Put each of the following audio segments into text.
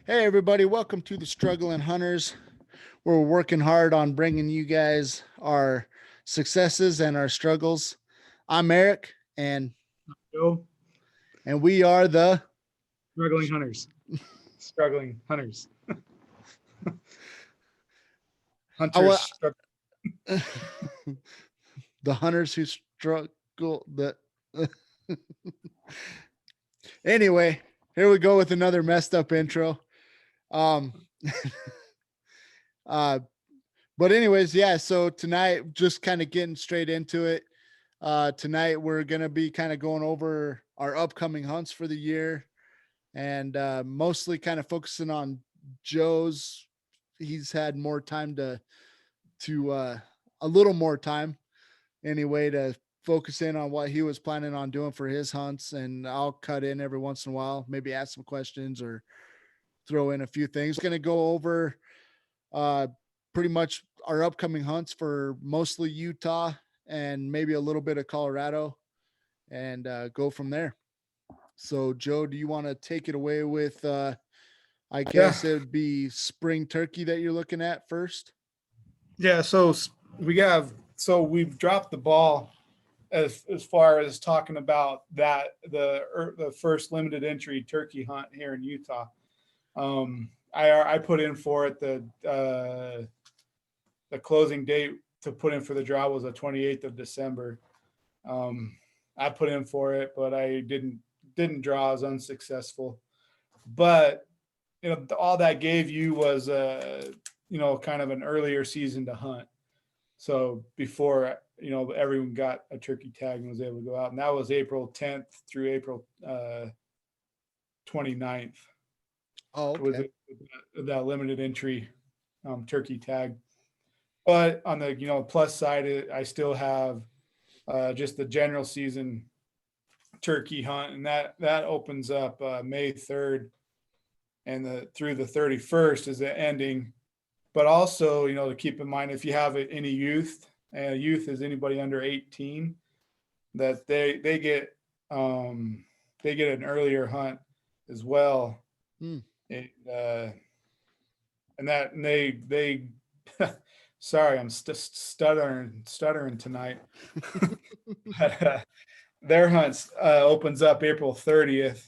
Hey, everybody, welcome to the Struggling Hunters. We're working hard on bringing you guys our successes and our struggles. I'm Eric, Go and we are the struggling hunters. Struggling hunters. I Hunters wa- struggle. the hunters who struggle. The Anyway, here we go with another messed up intro. Um, uh, but anyways, yeah. So tonight, just kind of getting straight into it. Tonight we're gonna be kind of going over our upcoming hunts for the year, and mostly kind of focusing on Joe's. He's had more time to a little more time anyway to focus in on what he was planning on doing for his hunts, and I'll cut in every once in a while, maybe ask some questions or throw in a few things. Going to go over uh, pretty much our upcoming hunts for mostly Utah and maybe a little bit of Colorado, and go from there. So, Joe, do you want to take it away with? I Yeah, guess it'd be spring turkey that you're looking at first. yeah. We've dropped the ball as far as talking about the first limited entry turkey hunt here in Utah. I put in for it the closing date to put in for the draw was the 28th of December. Um, I put in for it, but I didn't draw. I was unsuccessful. But all that gave you was kind of an earlier season to hunt. So before everyone got a turkey tag and was able to go out, and that was April 10th through April 29th Oh, was okay. that limited entry turkey tag. But on the plus side, I still have just the general season turkey hunt, and that opens up May 3rd and through the 31st is the ending. But also, to keep in mind, if you have any youth is anybody under 18, that they get an earlier hunt as well. Hmm. It, and they sorry, I'm stuttering tonight. But their hunt opens up April 30th,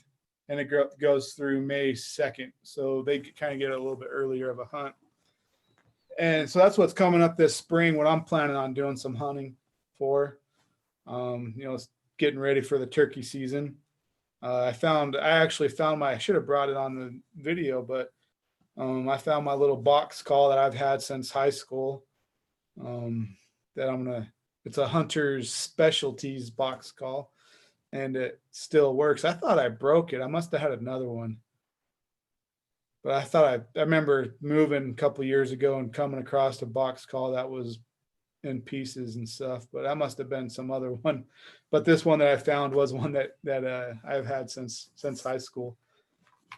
and it goes through May 2nd. So they kind of get a little bit earlier of a hunt. And so that's what's coming up this spring. What I'm planning on doing some hunting for, getting ready for the turkey season. I actually found I should have brought it on the video, but I found my little box call that I've had since high school. Um, that it's a hunter's specialties box call, and it still works. I thought I broke it. I must have had another one, but I remember moving a couple years ago and coming across a box call that was in pieces and stuff. But that must have been some other one. But this one that I found was one that I've had since high school.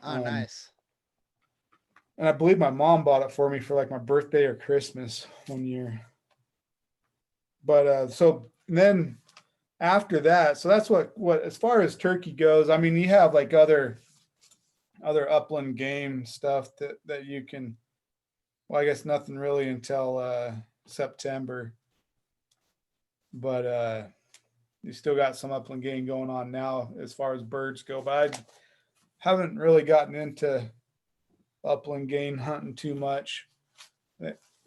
Oh, Um, nice. and I believe my mom bought it for me for like my birthday or Christmas one year. But so then after that, so that's what as far as turkey goes. I mean, you have like other upland game stuff that you can. Well, I guess nothing really until September, but you still got some upland game going on now as far as birds go. But I haven't really gotten into upland game hunting too much.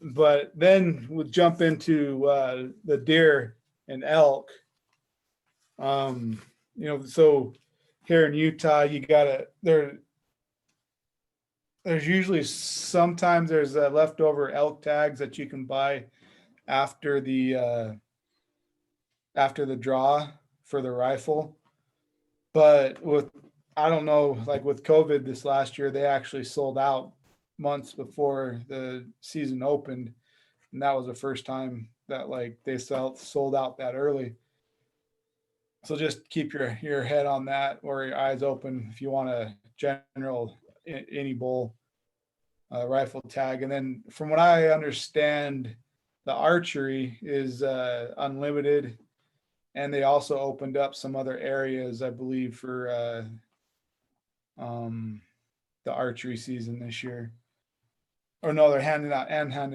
But then we'll jump into the deer and elk. Um, so here in Utah, you gotta there's usually sometimes there's leftover elk tags that you can buy after the draw for the rifle. But with I don't know, like with COVID this last year, they actually sold out months before the season opened, and that was the first time that like they sold out that early. So just keep your head on that or your eyes open if you want a general any bull rifle tag. And then from what I understand, the archery is unlimited, and they also opened up some other areas, I believe, for um, the archery season this year. Or no, they're handing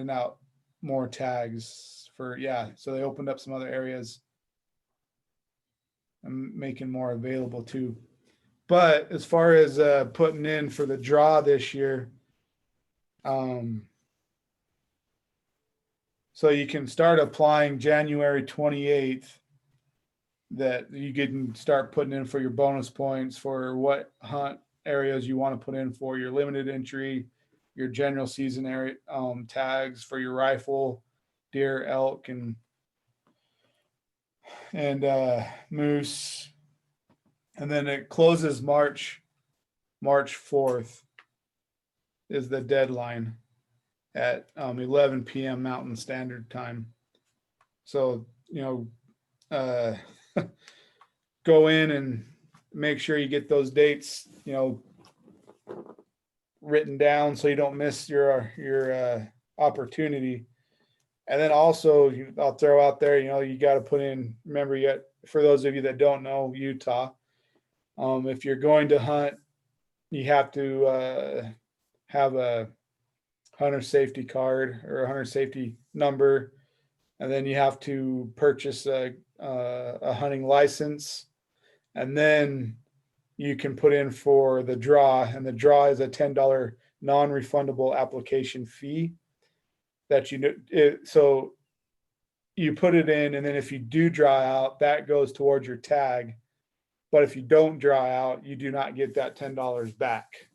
out more tags for, yeah. So they opened up some other areas and making more available too. But as far as putting in for the draw this year, so you can start applying January 28th, that you can start putting in for your bonus points for what hunt areas you want to put in for your limited entry, your general season area tags for your rifle, deer, elk, and moose. And then it closes March 4th is the deadline at 11 p.m. Mountain Standard Time. So, go in and make sure you get those dates, written down so you don't miss your opportunity. And then also, I'll throw out there, you got to put in, remember, yet for those of you that don't know Utah, if you're going to hunt, you have to have a hunter safety card or a hunter safety number, and then you have to purchase a hunting license, and then you can put in for the draw, and the draw is a $10 non-refundable application fee that so you put it in, and then if you do draw out, that goes towards your tag. But if you don't draw out, you do not get that $10 back.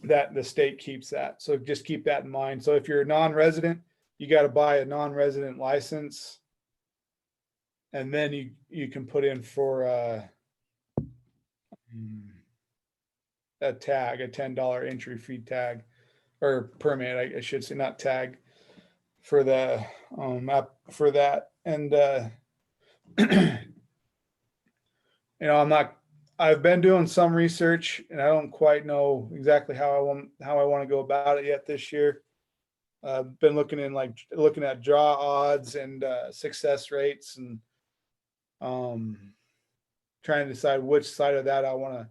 That the state keeps that. So just keep that in mind. So if you're a non-resident, you got to buy a non-resident license, and then you can put in for a tag, a $10 entry fee tag or permit, I should say, not tag, for the app for that. And I've been doing some research, and I don't quite know exactly how I want to go about it yet this year. I've been looking at draw odds and success rates, and trying to decide which side of that I want to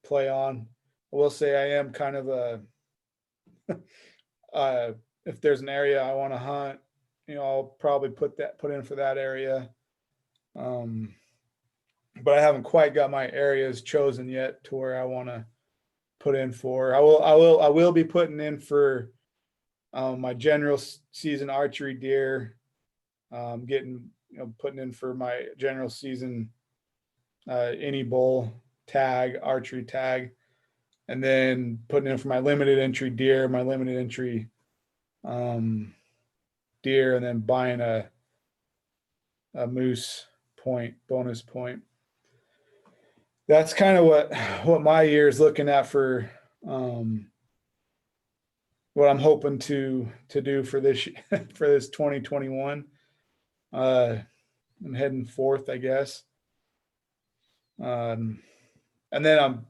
play on. I will say I am kind of if there's an area I want to hunt, I'll probably put in for that area. But I haven't quite got my areas chosen yet to where I want to put in for. I will be putting in for my general season archery deer, putting in for my general season any bull tag, archery tag, and then putting in for my limited entry deer, my limited entry deer, and then buying a moose point, bonus point. That's kind of what my year is looking at for what I'm hoping to do for this for this 2021. I'm heading forth, I guess. And then I'm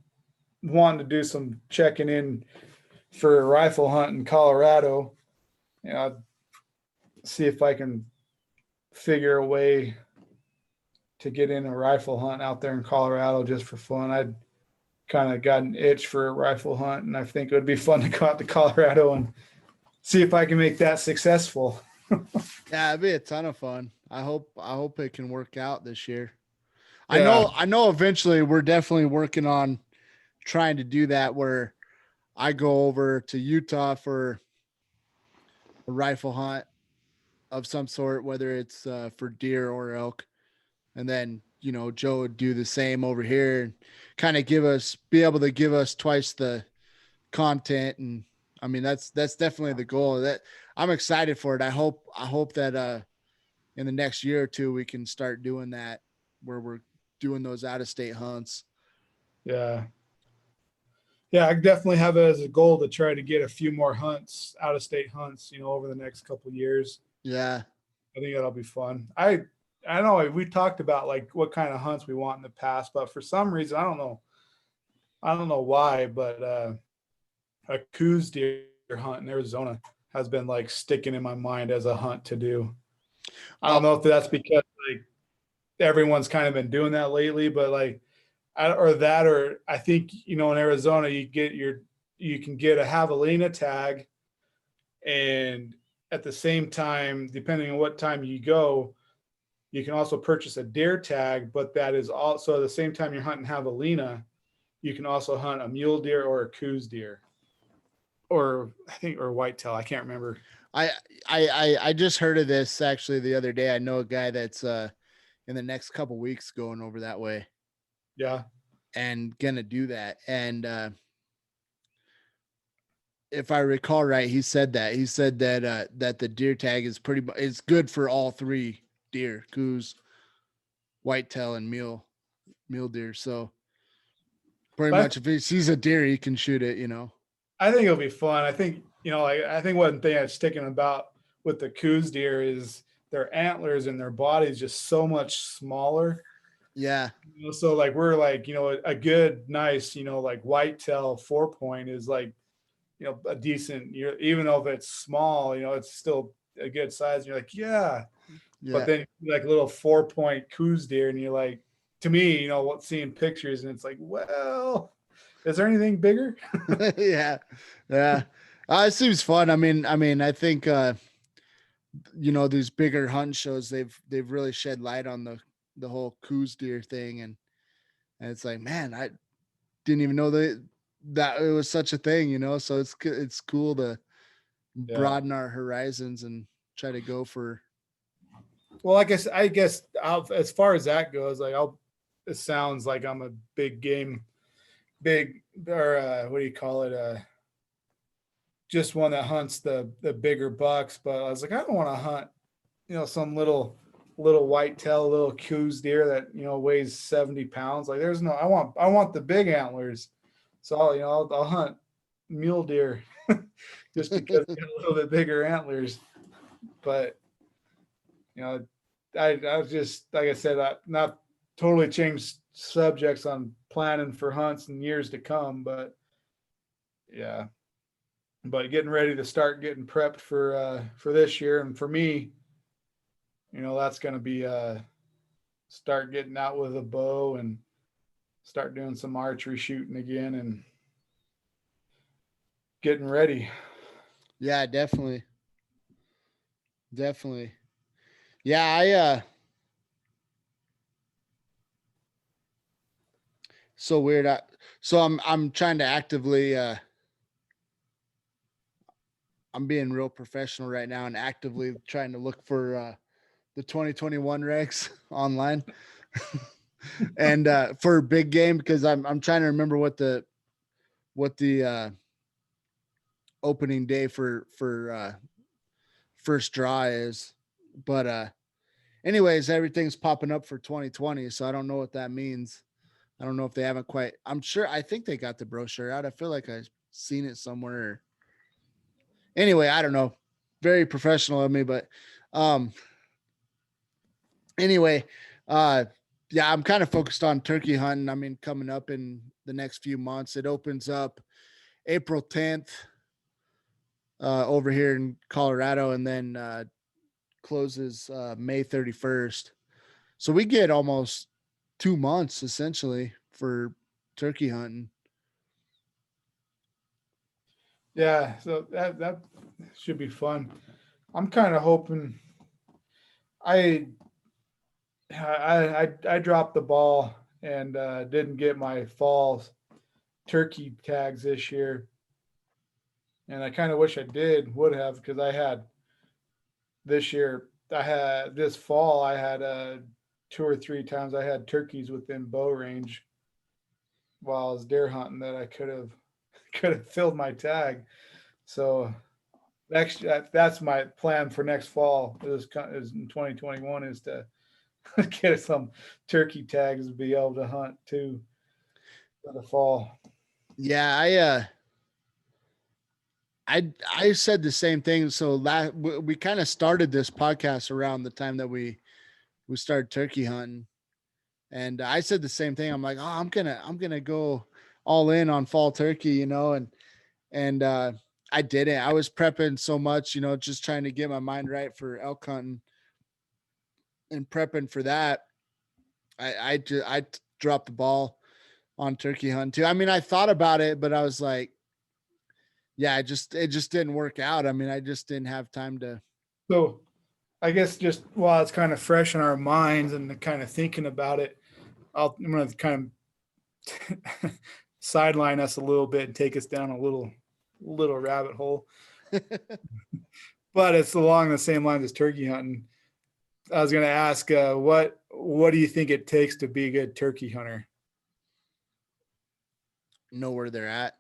wanting to do some checking in for a rifle hunt in Colorado. See if I can figure a way to get in a rifle hunt out there in Colorado just for fun. I'd kind of got an itch for a rifle hunt, and I think it would be fun to go out to Colorado and see if I can make that successful. Yeah, it'd be a ton of fun. I hope it can work out this year. Yeah. I know eventually we're definitely working on trying to do that, where I go over to Utah for a rifle hunt of some sort, whether it's for deer or elk. And then, Joe would do the same over here and kind of be able to give us twice the content. And I mean, that's definitely the goal. That I'm excited for it. I hope that in the next year or two, we can start doing that, where we're doing those out of state hunts. Yeah. Yeah, I definitely have it as a goal to try to get a few more hunts, out of state hunts, over the next couple of years. Yeah. I think that'll be fun. I know we talked about like what kind of hunts we want in the past, but for some reason, I don't know why, but a Coues deer hunt in Arizona has been like sticking in my mind as a hunt to do. I don't know if that's because like everyone's kind of been doing that lately, but like or I think, in Arizona, you can get a javelina tag, and at the same time, depending on what time you go, you can also purchase a deer tag, but that is also at the same time you're hunting javelina, you can also hunt a mule deer or a coos deer, or I think, or whitetail. I can't remember. I I just heard of this actually the other day. I know a guy that's in the next couple weeks going over that way Yeah. and gonna do that. And if I recall right, he said that that the deer tag is it's good for all three deer: coos, whitetail, and mule deer. So pretty But much if he sees a deer, he can shoot it. You know. I think it'll be fun. I think, I think one thing that's sticking about with the coos deer is their antlers and their bodies just so much smaller. Yeah. So like we're like, a good, nice, like whitetail 4 point is like, a decent, even though if it's small, it's still a good size. And you're like, yeah. But Yeah. then like a little 4 point coos deer, and you're like, to me, seeing pictures, and it's like, well, is there anything bigger? Yeah. Yeah. It seems fun. I think these bigger hunt shows, they've really shed light on the whole coos deer thing, and it's like, man, I didn't even know that it was such a thing, so it's cool to Yeah. broaden our horizons and try to go for. Well, I guess as far as that goes, like it sounds like I'm a big game, big, or what do you call it? Just one that hunts the bigger bucks. But I was like, I don't want to hunt, some little whitetail, little coos deer that weighs 70 pounds. Like there's no, I want the big antlers. So I'll hunt mule deer just because they got a little bit bigger antlers. But you know, I was just, like I said, not totally changed subjects on planning for hunts in years to come, but yeah, but getting ready to start getting prepped for this year. And for me, that's going to be start getting out with a bow and start doing some archery shooting again and getting ready. Yeah, definitely. Definitely. Yeah, so weird. So I'm trying to actively I'm being real professional right now and actively trying to look for the 2021 regs online. And for big game, because I'm trying to remember what the opening day for first draw is. But anyways, everything's popping up for 2020, so I don't know what that means. I don't know if they haven't quite. I think they got the brochure out. I feel like I've seen it somewhere. Anyway, I don't know. Very professional of me, but um anyway, uh yeah, I'm kind of focused on turkey hunting. Coming up in the next few months. It opens up April 10th over here in Colorado, and then closes May 31st. So we get almost 2 months essentially for turkey hunting. Yeah, so that should be fun. I'm kind of hoping. I I dropped the ball and didn't get my fall turkey tags this year, and I kind of wish I would have, because I had this year. I had this fall. I had 2 or 3 times I had turkeys within bow range while I was deer hunting that I could have filled my tag. So that's my plan for next fall. Is in 2021 is to get some turkey tags to be able to hunt too for the fall. Yeah, I said the same thing. So we kind of started this podcast around the time that we started turkey hunting, and I said the same thing. I'm like, oh, I'm gonna go all in on fall turkey, and I didn't. I was prepping so much, just trying to get my mind right for elk hunting and prepping for that. I dropped the ball. on turkey hunting too. I mean, I thought about it, but I was like, yeah, it just didn't work out. I mean, I just didn't have time to. So I guess just while it's kind of fresh in our minds and kind of thinking about it, I'm going to kind of sideline us a little bit and take us down a little rabbit hole. But it's along the same lines as turkey hunting. I was going to ask, what do you think it takes to be a good turkey hunter? Know where they're at.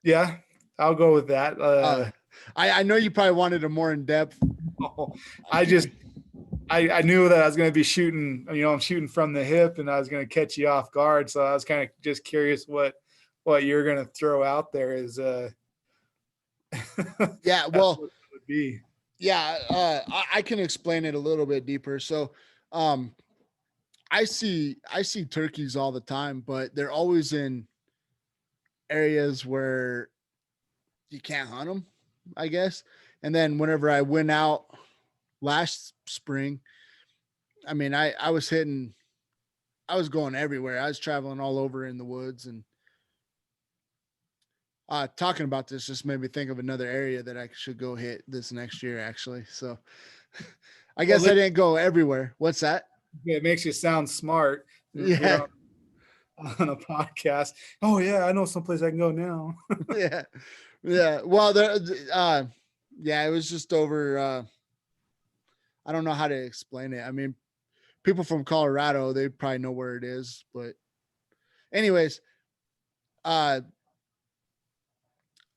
Yeah, I'll go with that. I know you probably wanted a more in depth. I knew that I was going to be shooting, I'm shooting from the hip and I was going to catch you off guard. So I was kind of just curious what you're going to throw out there is, Yeah. Well, would be. yeah. I can explain it a little bit deeper. So, I see turkeys all the time, but they're always in areas where you can't hunt them, I guess. And then whenever I went out last spring, I mean, I was going everywhere. I was traveling all over in the woods, and talking about this just made me think of another area that I should go hit this next year, actually. So I guess I didn't go everywhere. What's that? It makes you sound smart. Yeah. On a podcast. Oh yeah, I know someplace I can go now. Yeah. Yeah. Well, yeah, it was just over. I don't know how to explain it. I mean, people from Colorado, they probably know where it is, but anyways, uh,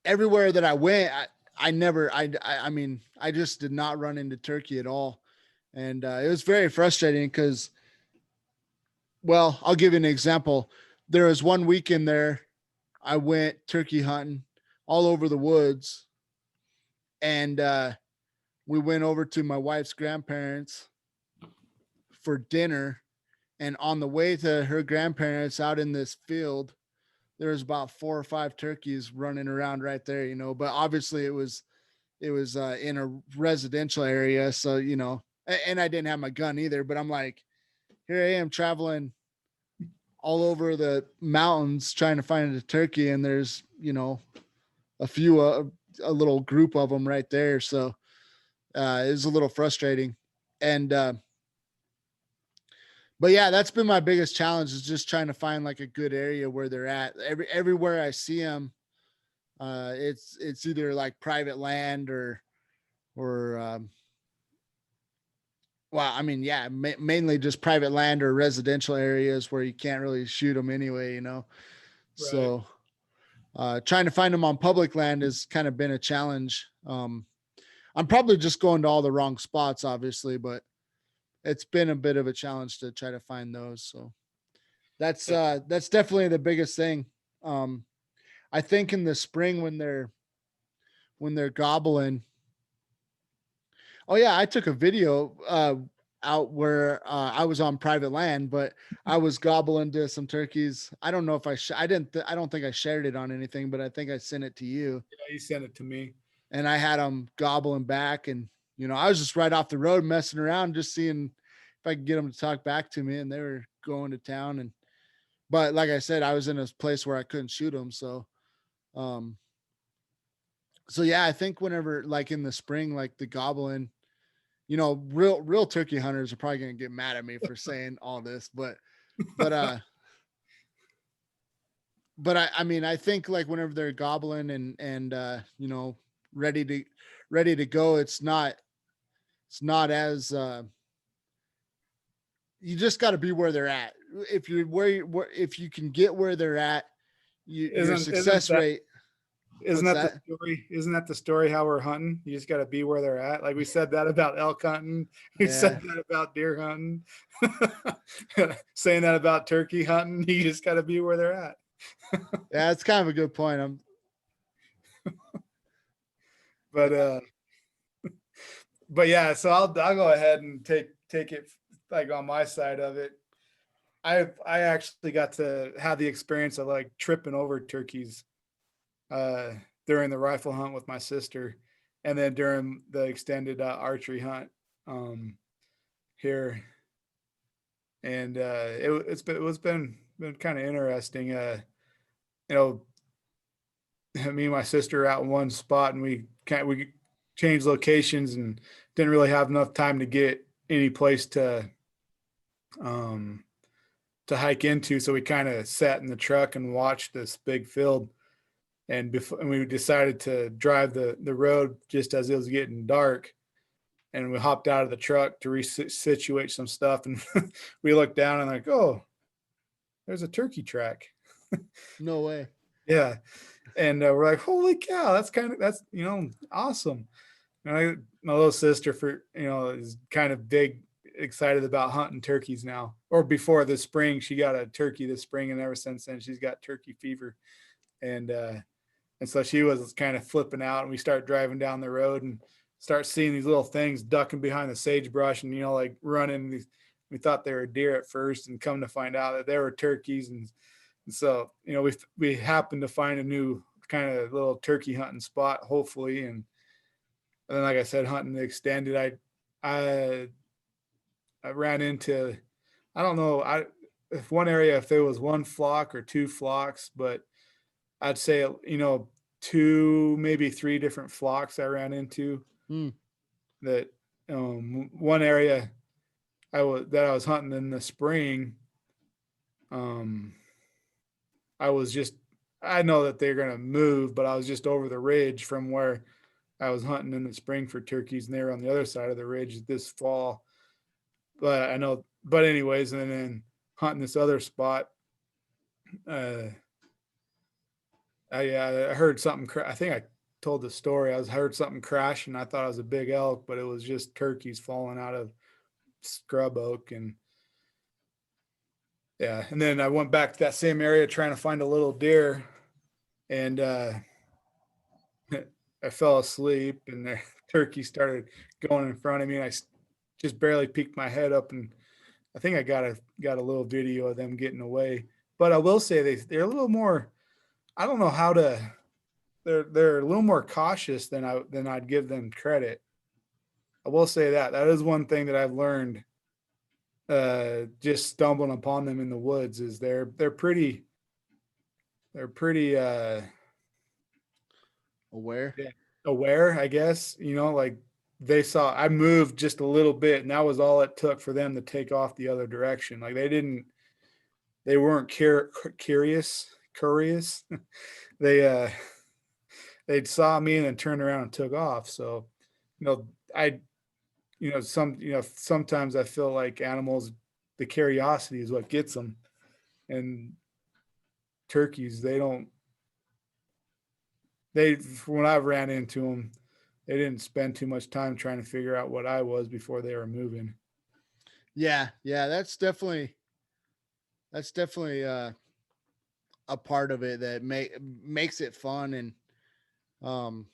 everywhere that I went, I never, I mean, I just did not run into turkey at all. And, it was very frustrating because, well, I'll give you an example. There was one weekend there, I went turkey hunting all over the woods, and, we went over to my wife's grandparents for dinner. And on the way to her grandparents out in this field, there was about 4 or 5 turkeys running around right there, but obviously it was in a residential area. So, and I didn't have my gun either, but I'm like, here I am traveling all over the mountains trying to find a turkey. And there's, a few, a little group of them right there. So, it was a little frustrating. And, but yeah, that's been my biggest challenge, is just trying to find like a good area where they're at. Everywhere I see them, it's either like private land or well, I mean, yeah, mainly just private land or residential areas where you can't really shoot them anyway. Right. So, trying to find them on public land has kind of been a challenge. I'm probably just going to all the wrong spots, obviously, but it's been a bit of a challenge to try to find those. So that's definitely the biggest thing. I think in the spring when they're gobbling. Oh yeah, I took a video out where I was on private land, but I was gobbling to some turkeys. I don't know if I didn't. I don't think I shared it on anything, but I think I sent it to you. Yeah, you sent it to me. And I had them gobbling back, and I was just right off the road messing around, just seeing if I could get them to talk back to me, and they were going to town. And but like I said, I was in a place where I couldn't shoot them, um, so yeah, I think whenever like in the spring, like the gobbling, real turkey hunters are probably gonna get mad at me for saying all this, but I mean, I think like whenever they're gobbling and ready to go, it's not as you just got to be where they're at. If you're if you can get where they're at, your success rate. Isn't that the story? Isn't that the story how we're hunting? You just got to be where they're at. Like we said that about elk hunting. We said that about deer hunting. Saying that about turkey hunting. You just got to be where they're at. Yeah, it's kind of a good point. But yeah, so I'll go ahead and take it like on my side of it. I actually got to have the experience of like tripping over turkeys during the rifle hunt with my sister, and then during the extended archery hunt here and it's been kind of interesting. You know, me and my sister are out in one spot, and we changed locations and didn't really have enough time to get any place um to hike into, so we kind of sat in the truck and watched this big field. And we decided to drive the road just as it was getting dark, and we hopped out of the truck to resituate some stuff, and we looked down and like, oh, there's a turkey track. No way. Yeah. And we're like, holy cow, that's awesome. And my little sister is kind of big excited about hunting turkeys now. Or before this spring, she got a turkey this spring, and ever since then she's got turkey fever. And so she was kind of flipping out, and we start driving down the road and start seeing these little things ducking behind the sagebrush and like running. We thought they were deer at first, and come to find out that they were turkeys. And so we happened to find a new kind of little turkey hunting spot, hopefully. And then, like I said, hunting the extended, I I ran into, I don't know, if one area, if there was one flock or two flocks, but I'd say two, maybe three different flocks I ran into. Hmm. That one area I was hunting in the spring. Um, I was just I know that they're gonna move, but I was just over the ridge from where I was hunting in the spring for turkeys, and they were on the other side of the ridge this fall. But I know, but anyways, and then hunting this other spot, uh, I heard something. I think I told the story. Heard something crash, and I thought it was a big elk, but it was just turkeys falling out of scrub oak. And yeah, and then I went back to that same area trying to find a little deer, and I fell asleep, and the turkey started going in front of me, and just barely peeked my head up, and I think I got a little video of them getting away. But I will say they're a little more. I don't know how to. They're a little more cautious than I'd give them credit. I will say that is one thing that I've learned. Just stumbling upon them in the woods is they're pretty Aware. yeah, aware, I guess. Like they saw I moved just a little bit, and that was all it took for them to take off the other direction. Like they weren't curious. they they saw me and then turned around and took off. So, you know, I sometimes I feel like animals, the curiosity is what gets them. And turkeys, when I ran into them, they didn't spend too much time trying to figure out what I was before they were moving. Yeah, yeah, that's definitely a part of it that makes it fun. And um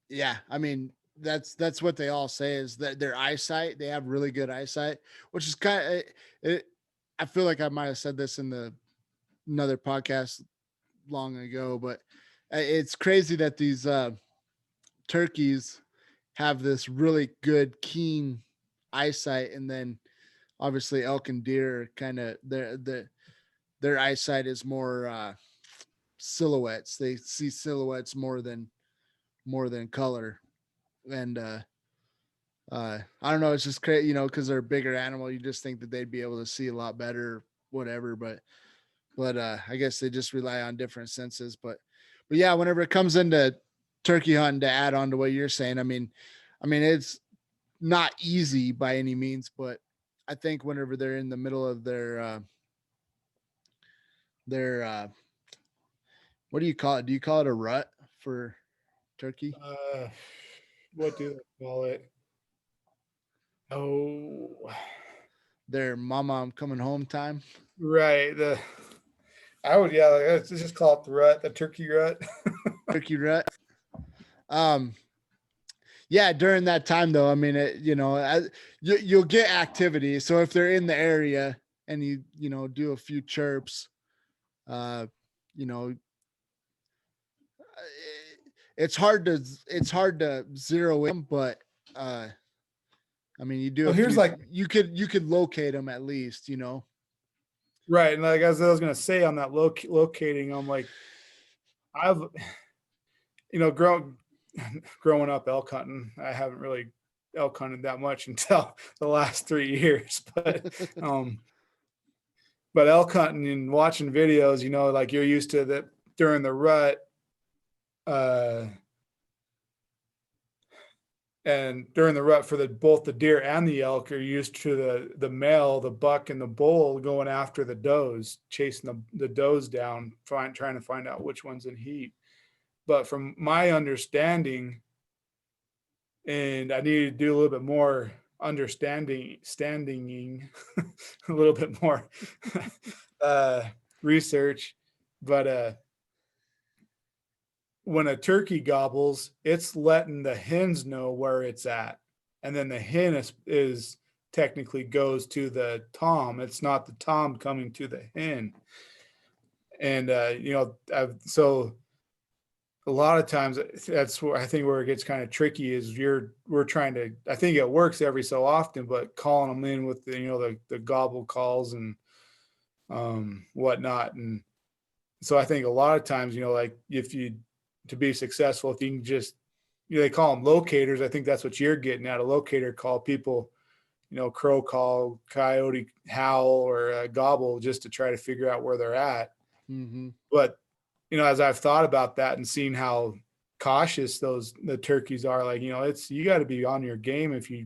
yeah, I mean, that's what they all say, is that their eyesight, they have really good eyesight, which is kind of it. I feel like I might have said this in the another podcast long ago, but it's crazy that these turkeys have this really good keen eyesight, and then obviously elk and deer kind of their eyesight is more silhouettes. They see silhouettes more than color. And I don't know, it's just crazy, because they're a bigger animal. You just think that they'd be able to see a lot better, whatever. But I guess they just rely on different senses. But yeah, whenever it comes into turkey hunting, to add on to what you're saying, I mean it's not easy by any means, but I think whenever they're in the middle of their what do you call it? Do you call it a rut for turkey? Uh, what do they call it? Oh, Their mama, I'm coming home time. right. I would, yeah, like, let's just call it the rut, the turkey rut. Turkey rut. Um, yeah, during that time though, I mean, you'll get activity. So if they're in the area and do a few chirps, uh, you know, it's hard to zero in, but uh, I mean, you do Well, a here's few, like you could locate them at least, you know? right, and like as I was gonna say on that locating, I'm like I've growing up elk hunting, I haven't really elk hunted that much until the last 3 years, but elk hunting and watching videos, like you're used to that during the rut, uh, and during the rut for both the deer and the elk are used to the male, the buck and the bull going after the does, chasing the does down, trying to find out which one's in heat. But from my understanding, and I needed to do a little bit more standing a little bit more uh research, but when a turkey gobbles, it's letting the hens know where it's at. And then the hen is technically goes to the tom. It's not the tom coming to the hen. And so a lot of times that's where I think where it gets kind of tricky is we're trying to, I think it works every so often, but calling them in with the gobble calls and whatnot. And so I think a lot of times, like if you to be successful, if you can just they call them locators. I think that's what you're getting at. A locator call people, crow call, coyote howl, or gobble just to try to figure out where they're at. Mm-hmm. But as I've thought about that and seen how cautious the turkeys are, like you got to be on your game if you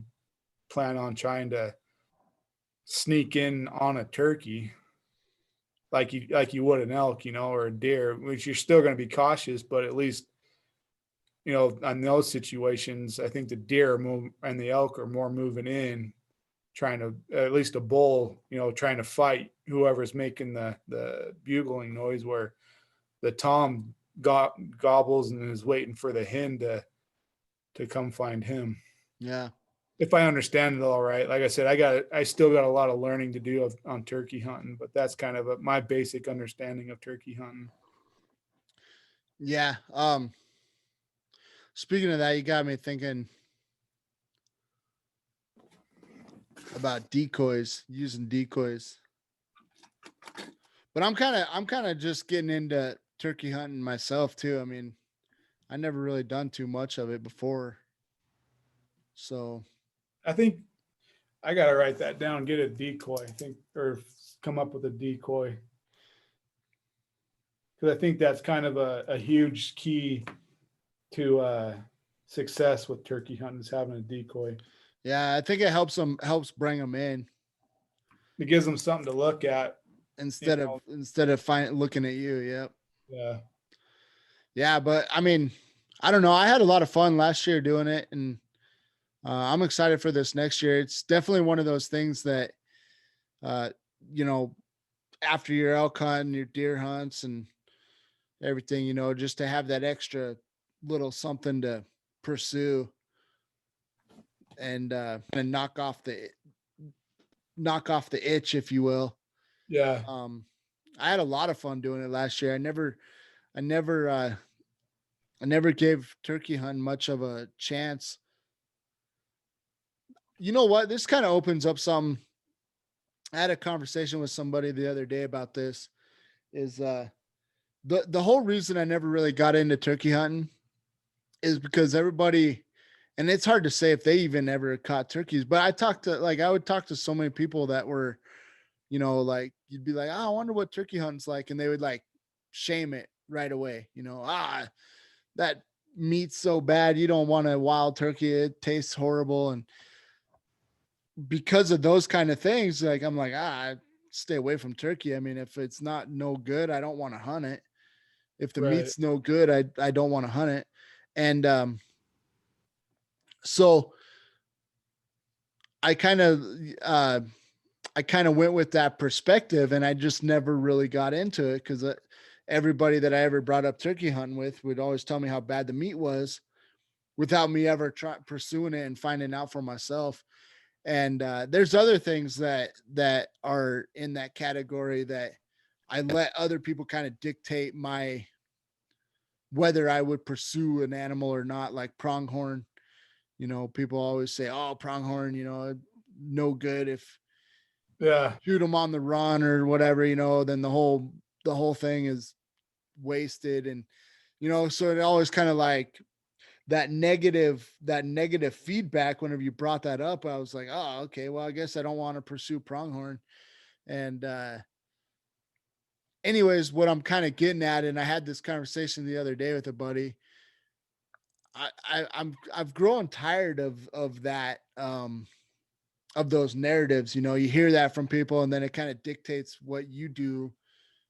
plan on trying to sneak in on a turkey like you would an elk, or a deer, which you're still going to be cautious, but at least on those situations, I think the deer and the elk are more moving in, trying to, at least a bull, trying to fight whoever's making the bugling noise, where the tom gobbles and is waiting for the hen to come find him. Yeah. If I understand it all right, like I said, I still got a lot of learning to do on turkey hunting, but that's kind of my basic understanding of turkey hunting. Yeah. Speaking of that, you got me thinking about decoys, using decoys. But I'm kind of just getting into turkey hunting myself too. I mean, I never really done too much of it before. So, I think I got to write that down, get a decoy, I think, or come up with a decoy. Because I think that's kind of a huge key to success with turkey hunting is having a decoy. yeah, I think it helps bring them in It gives them something to look at. You know, instead of looking at you. Yep. yeah, Yeah, but I mean, I don't know. I had a lot of fun last year doing it, and I'm excited for this next year. It's definitely one of those things that, uh, you know, after your elk hunt and your deer hunts and everything, just to have that extra little something to pursue and knock off the itch, if you will. yeah, Um, I had a lot of fun doing it last year. I never, I never gave turkey hunting much of a chance. You know what? This kind of opens up some. I had a conversation with somebody the other day about this. Is the whole reason I never really got into turkey hunting is because everybody, and it's hard to say if they even ever caught turkeys, but I would talk to so many people that were, like you'd be like, oh, I wonder what turkey hunting's like. And they would like shame it right away. That meat's so bad. You don't want a wild turkey. It tastes horrible. And because of those kind of things, like, I'm like, I stay away from turkey. I mean, if it's not no good, I don't want to hunt it. If the right, meat's no good, I don't want to hunt it. And, so I kind of, uh, I kind of went with that perspective, and I just never really got into it because everybody that I ever brought up turkey hunting with would always tell me how bad the meat was without me ever pursuing it and finding out for myself. And there's other things that are in that category that I let other people kind of dictate my whether I would pursue an animal or not, like pronghorn. People always say, oh, pronghorn, no good if Yeah. shoot them on the run or whatever, then the whole thing is wasted. And, so it always kind of like that negative feedback whenever you brought that up. I was like, oh, okay, well, I guess I don't want to pursue pronghorn. And anyways, what I'm kind of getting at, and I had this conversation the other day with a buddy. I've grown tired of that, of those narratives. You hear that from people, and then it kind of dictates what you do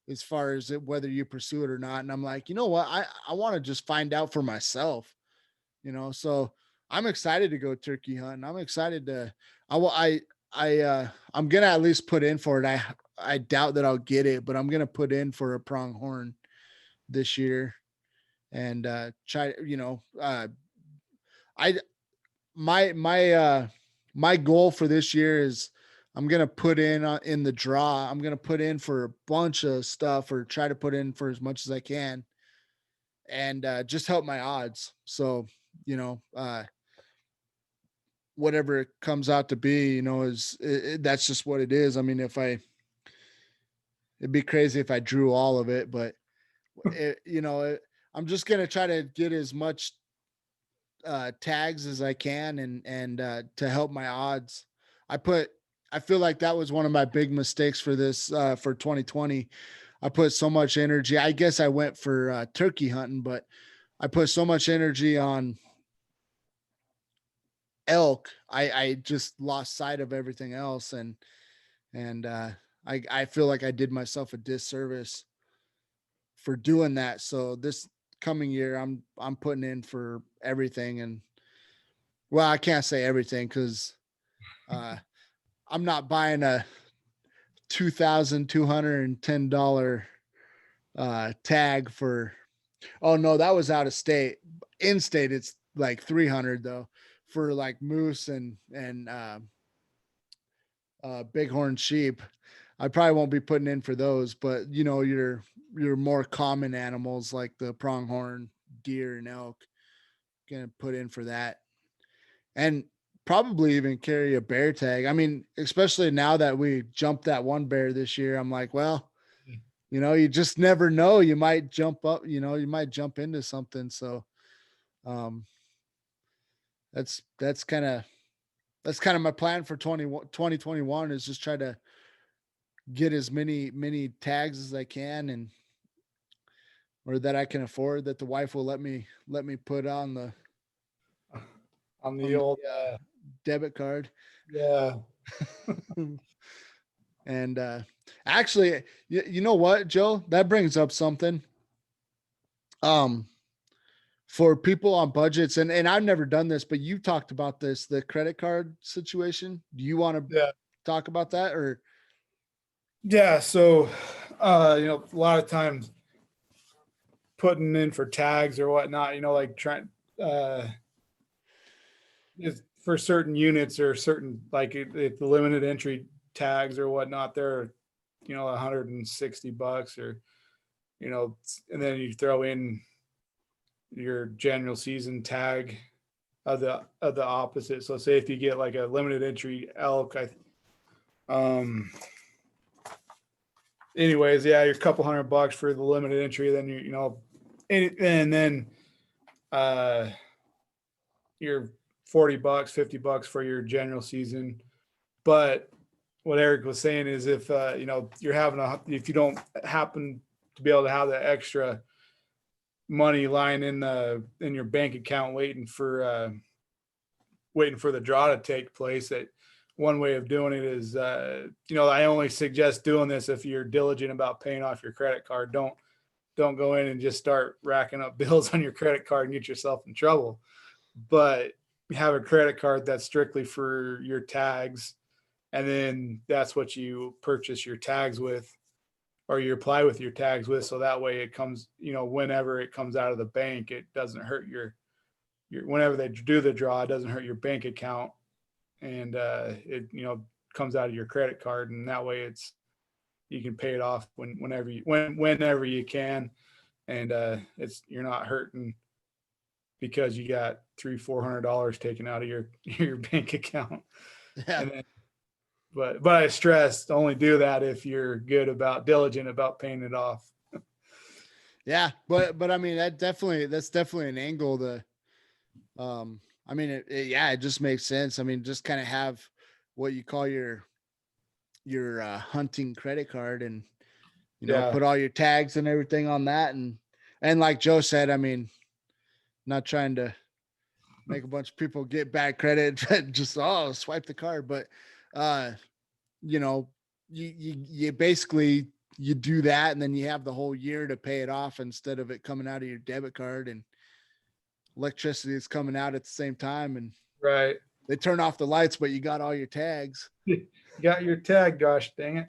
as far as whether you pursue it or not. And I'm like, you know what? I want to just find out for myself. So I'm excited to go turkey hunting. I'm excited to. I will. I'm gonna at least put in for it. I doubt that I'll get it, but I'm gonna put in for a pronghorn this year and try. I my goal for this year is I'm gonna put in the draw. I'm gonna put in for a bunch of stuff, or try to put in for as much as I can, and just help my odds. So whatever it comes out to be, that's just what it is. I mean, it'd be crazy if I drew all of it, but I'm just gonna try to get as much tags as I can, and to help my odds. I put I feel like that was one of my big mistakes for this for 2020. I put so much energy. I guess I went for turkey hunting, but I put so much energy on elk. I just lost sight of everything else, and I feel like I did myself a disservice for doing that. So this coming year, I'm putting in for everything. And well, I can't say everything because uh, I'm not buying a $2,210 tag for. Oh no, that was out of state. In state, it's like 300 though for like moose and bighorn sheep. I probably won't be putting in for those, but your more common animals like the pronghorn, deer, and elk, gonna put in for that. And probably even carry a bear tag. I mean, especially now that we jumped that one bear this year, I'm like, well, you just never know. You might jump up, you might jump into something. So um that's that's kind of that's kind of my plan for 2021 is just try to get as many tags as I can, and or that I can afford, that the wife will let me put on the On the on the old, debit card. yeah. And actually, you know what, Joe? That brings up something. Um, for people on budgets, and I've never done this, but you talked about this, the credit card situation. Do you want to Yeah. talk about that, or Yeah. So, a lot of times putting in for tags or whatnot, like trying, uh, is for certain units or certain, like if the limited entry tags or whatnot, they're, $160 or, and then you throw in your general season tag of the opposite. So say if you get like a limited entry elk, um anyways, yeah, you're a couple $100 for the limited entry, then and then uh you're $40, $50 for your general season. But what Eric was saying is if if you don't happen to be able to have that extra money lying in your bank account waiting for the draw to take place, that one way of doing it is, I only suggest doing this if you're diligent about paying off your credit card. Don't go in and just start racking up bills on your credit card and get yourself in trouble. But have a credit card that's strictly for your tags, and then that's what you purchase your tags with, or you apply with your tags with. So that way it comes, whenever it comes out of the bank, it doesn't hurt your whenever they do the draw, it doesn't hurt your bank account, and it comes out of your credit card, and that way you can pay it off whenever you can, and you're not hurting because you got $300-400 taken out of your bank account. Yeah. And then, but I stress only do that if you're diligent about paying it off. Yeah. But I mean, that's definitely an angle to, I mean, yeah, it just makes sense. I mean, just kind of have what you call your hunting credit card, and, Yeah. put all your tags and everything on that. And like Joe said, I mean, not trying to make a bunch of people get bad credit, just, oh, swipe the card. But, uh, you know, you basically, you do that, and then you have the whole year to pay it off instead of it coming out of your debit card, and electricity is coming out at the same time, and Right. they turn off the lights, but you got all your tags. You got your tag, gosh dang it.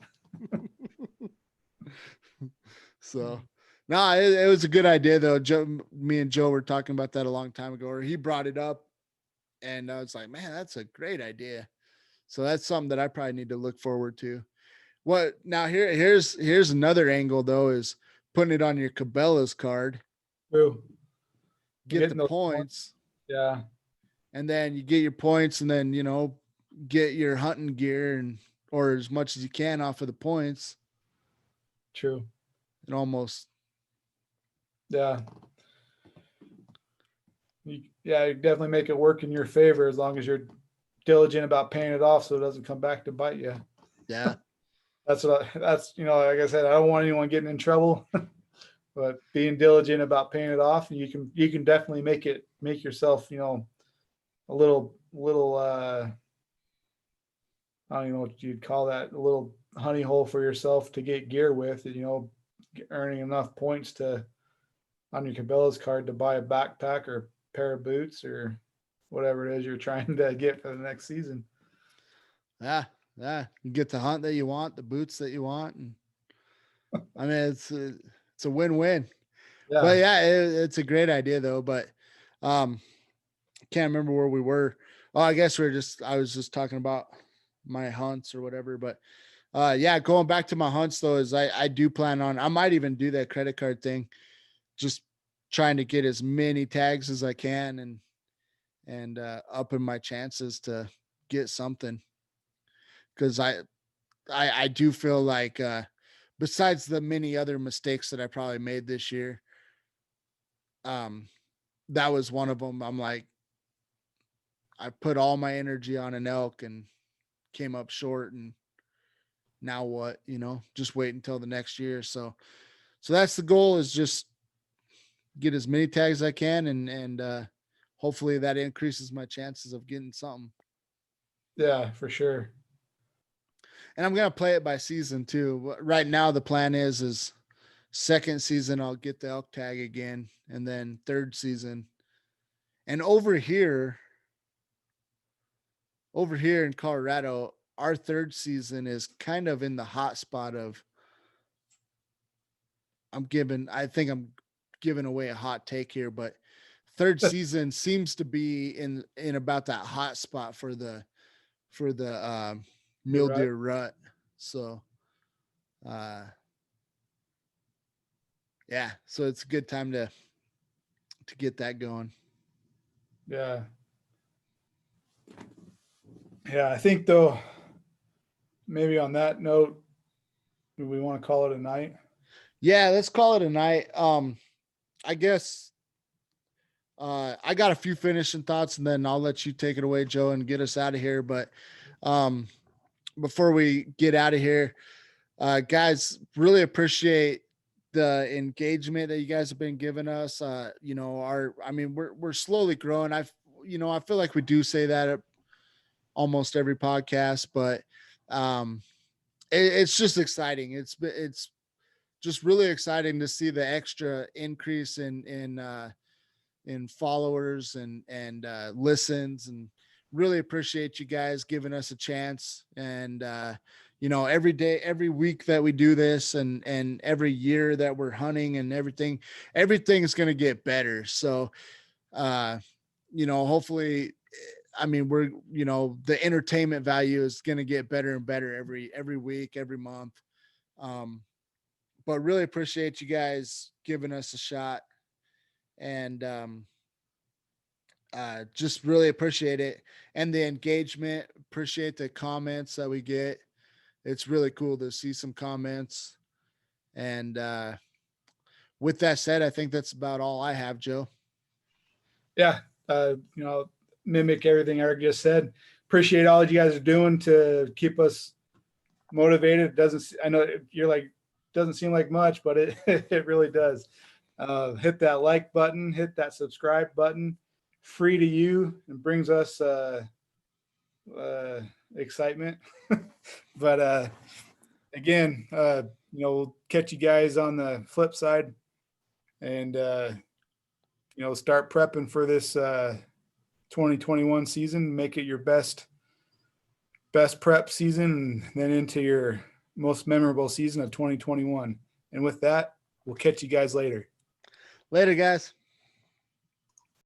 So no, it was a good idea though. Me and Joe were talking about that a long time ago, or he brought it up, and I was like, man, that's a great idea. So that's something that I probably need to look forward to. What now here's another angle though, is putting it on your Cabela's card, True. get the Getting those points, yeah. and then you get your points, and then, get your hunting gear, and or as much as you can off of the points, True. and almost. Yeah. You definitely make it work in your favor as long as you're diligent about paying it off so it doesn't come back to bite you. Yeah. That's like I said, I don't want anyone getting in trouble, but being diligent about paying it off, you can definitely make yourself, a little I don't even know what you'd call that, a little honey hole for yourself to get gear with, earning enough points on your Cabela's card to buy a backpack or a pair of boots or whatever it is you're trying to get for the next season. Yeah. Yeah. You get the hunt that you want, the boots that you want. And I mean, it's a win-win, but Yeah. yeah, it's a great idea though. But, can't remember where we were. Oh, I guess I was just talking about my hunts or whatever, but, yeah, going back to my hunts though, is I do plan on, I might even do that credit card thing, just trying to get as many tags as I can, and upping my chances to get something. Cause I do feel like, besides the many other mistakes that I probably made this year, um, that was one of them. I'm like, I put all my energy on an elk and came up short, and now what, just wait until the next year. So that's the goal, is just get as many tags as I can, and hopefully that increases my chances of getting something. Yeah, for sure. And I'm going to play it by season too. Right now, the plan is second season, I'll get the elk tag again. And then third season. And over here in Colorado, our third season is kind of in the hot spot of, I think I'm giving away a hot take here, but third season seems to be in about that hot spot for the You're mule right. deer rut. So, uh, yeah, so it's a good time to get that going. Yeah. Yeah. I think though, maybe on that note, do we want to call it a night? Yeah, let's call it a night. I guess, I got a few finishing thoughts, and then I'll let you take it away, Joe, and get us out of here. But, um, before we get out of here, guys, really appreciate the engagement that you guys have been giving us. I mean, we're slowly growing. I feel like we do say that at almost every podcast, but, um, it's just exciting. It's just really exciting to see the extra increase in followers and listens, and really appreciate you guys giving us a chance. And, every day, every week that we do this, and every year that we're hunting, and everything is going to get better. So, uh, hopefully, I mean, the entertainment value is going to get better and better every week, every month. Um, but really appreciate you guys giving us a shot. And, just really appreciate it, and the engagement. Appreciate the comments that we get. It's really cool to see some comments. And with that said, I think that's about all I have, Joe. Yeah. Mimic everything Eric just said. Appreciate all that you guys are doing to keep us motivated. I know you're like, doesn't seem like much, but it, it really does. Hit that like button, hit that subscribe button, free to you, and brings us excitement. But again, we'll catch you guys on the flip side, and start prepping for this 2021 season. Make it your best prep season, and then into your most memorable season of 2021. And with that, we'll catch you guys later. Later, guys.